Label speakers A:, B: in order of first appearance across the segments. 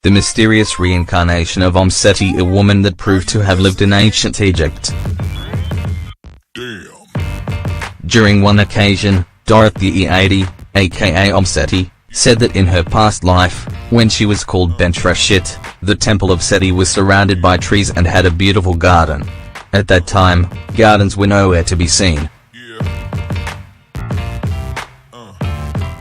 A: The mysterious reincarnation of Omm Seti, a woman that proved to have lived in ancient Egypt. During one occasion, Dorothy Eady, aka Omm Seti, said that in her past life, when she was called Bentreshyt, the Temple of Seti was surrounded by trees and had a beautiful garden. At that time, gardens were nowhere to be seen.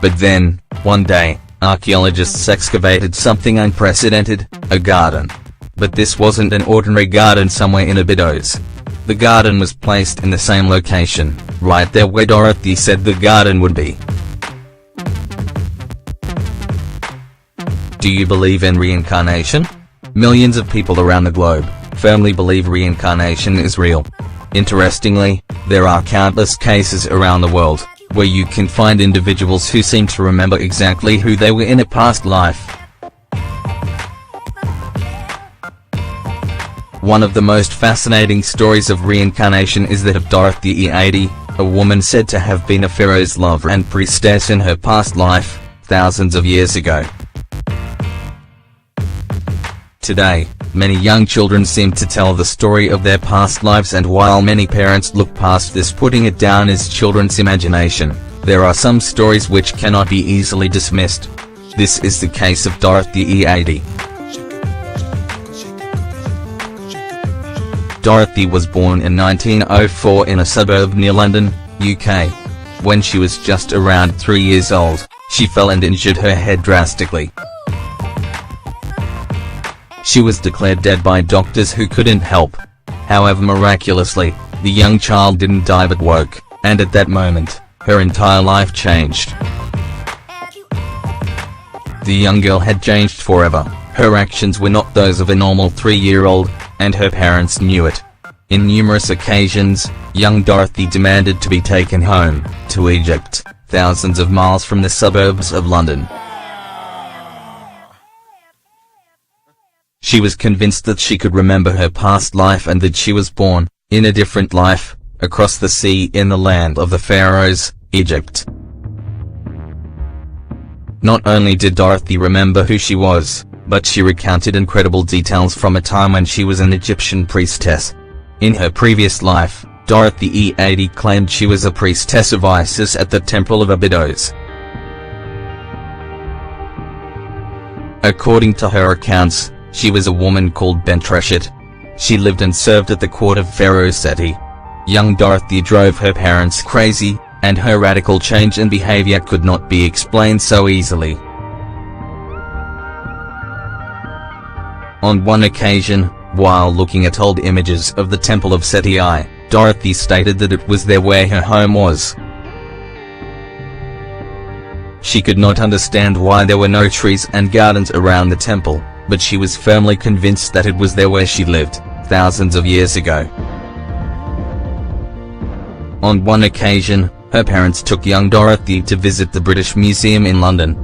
A: But then, one day, archaeologists excavated something unprecedented, a garden. But this wasn't an ordinary garden somewhere in Abydos. The garden was placed in the same location, right there where Dorothy said the garden would be. Do you believe in reincarnation? Millions of people around the globe firmly believe reincarnation is real. Interestingly, there are countless cases around the world where you can find individuals who seem to remember exactly who they were in a past life. One of the most fascinating stories of reincarnation is that of Dorothy Eady, a woman said to have been a pharaoh's lover and priestess in her past life, thousands of years ago. Today, many young children seem to tell the story of their past lives, and while many parents look past this, putting it down as children's imagination, there are some stories which cannot be easily dismissed. This is the case of Dorothy Eady. Dorothy was born in 1904 in a suburb near London, UK. When she was just around 3 years old, she fell and injured her head drastically. She was declared dead by doctors who couldn't help. However, miraculously, the young child didn't die but woke, and at that moment, her entire life changed. The young girl had changed forever. Her actions were not those of a normal 3-year-old, and her parents knew it. In numerous occasions, young Dorothy demanded to be taken home, to Egypt, thousands of miles from the suburbs of London. She was convinced that she could remember her past life and that she was born, in a different life, across the sea in the land of the pharaohs, Egypt. Not only did Dorothy remember who she was, but she recounted incredible details from a time when she was an Egyptian priestess. In her previous life, Dorothy Eady claimed she was a priestess of Isis at the Temple of Abydos. According to her accounts, she was a woman called Bentreshyt. She lived and served at the court of Pharaoh Sety. Young Dorothy drove her parents crazy, and her radical change in behavior could not be explained so easily. On one occasion, while looking at old images of the Temple of Seti, Dorothy stated that it was there where her home was. She could not understand why there were no trees and gardens around the temple, but she was firmly convinced that it was there where she lived, thousands of years ago. On one occasion, her parents took young Dorothy to visit the British Museum in London.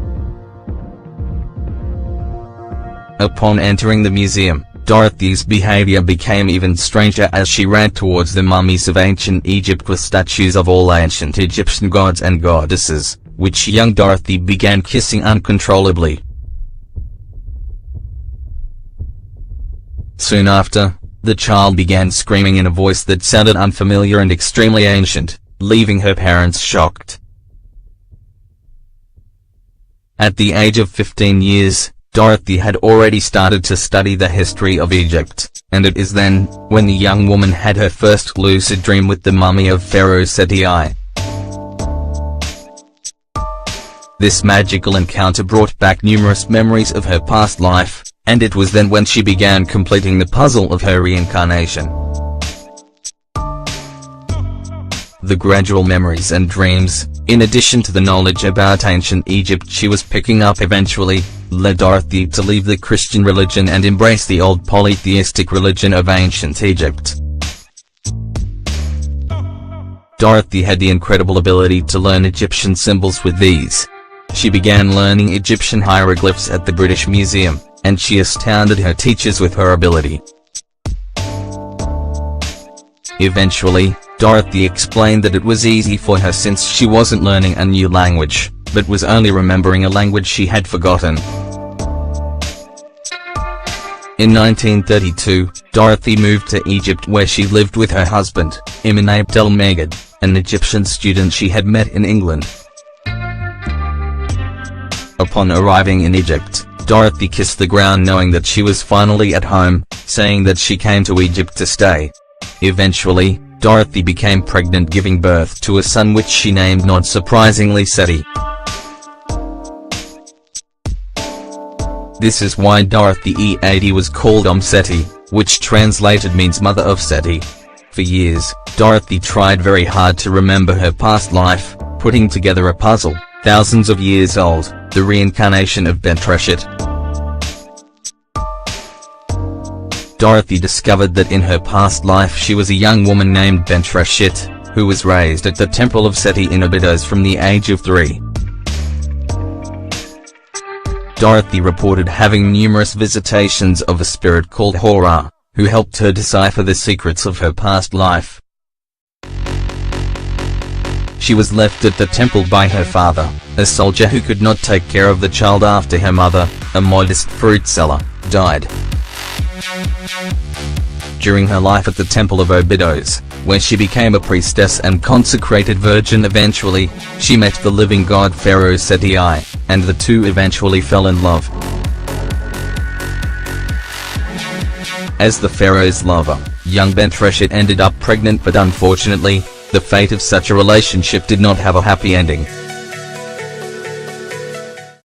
A: Upon entering the museum, Dorothy's behavior became even stranger as she ran towards the mummies of ancient Egypt with statues of all ancient Egyptian gods and goddesses, which young Dorothy began kissing uncontrollably. Soon after, the child began screaming in a voice that sounded unfamiliar and extremely ancient, leaving her parents shocked. At the age of 15 years, Dorothy had already started to study the history of Egypt, and it is then, when the young woman had her first lucid dream with the mummy of Pharaoh Seti. This magical encounter brought back numerous memories of her past life, and it was then when she began completing the puzzle of her reincarnation. The gradual memories and dreams, in addition to the knowledge about ancient Egypt she was picking up eventually, led Dorothy to leave the Christian religion and embrace the old polytheistic religion of ancient Egypt. Dorothy had the incredible ability to learn Egyptian symbols with ease. She began learning Egyptian hieroglyphs at the British Museum, and she astounded her teachers with her ability. Eventually, Dorothy explained that it was easy for her since she wasn't learning a new language, but was only remembering a language she had forgotten. In 1932, Dorothy moved to Egypt where she lived with her husband, Imam Abdel Megid, an Egyptian student she had met in England. Upon arriving in Egypt, Dorothy kissed the ground knowing that she was finally at home, saying that she came to Egypt to stay. Eventually, Dorothy became pregnant, giving birth to a son which she named not surprisingly Sety. This is why Dorothy Eady was called Omm Seti, which translated means Mother of Seti. For years, Dorothy tried very hard to remember her past life, putting together a puzzle, thousands of years old, the reincarnation of Bentreshyt. Dorothy discovered that in her past life she was a young woman named Bentreshyt, who was raised at the Temple of Seti in Abydos from the age of 3. Dorothy reported having numerous visitations of a spirit called Hora, who helped her decipher the secrets of her past life. She was left at the temple by her father, a soldier who could not take care of the child after her mother, a modest fruit seller, died. During her life at the Temple of Abydos, where she became a priestess and consecrated virgin, eventually, she met the living god Pharaoh Sety, and the two eventually fell in love. As the pharaoh's lover, young Bentreshyt ended up pregnant, but unfortunately, the fate of such a relationship did not have a happy ending.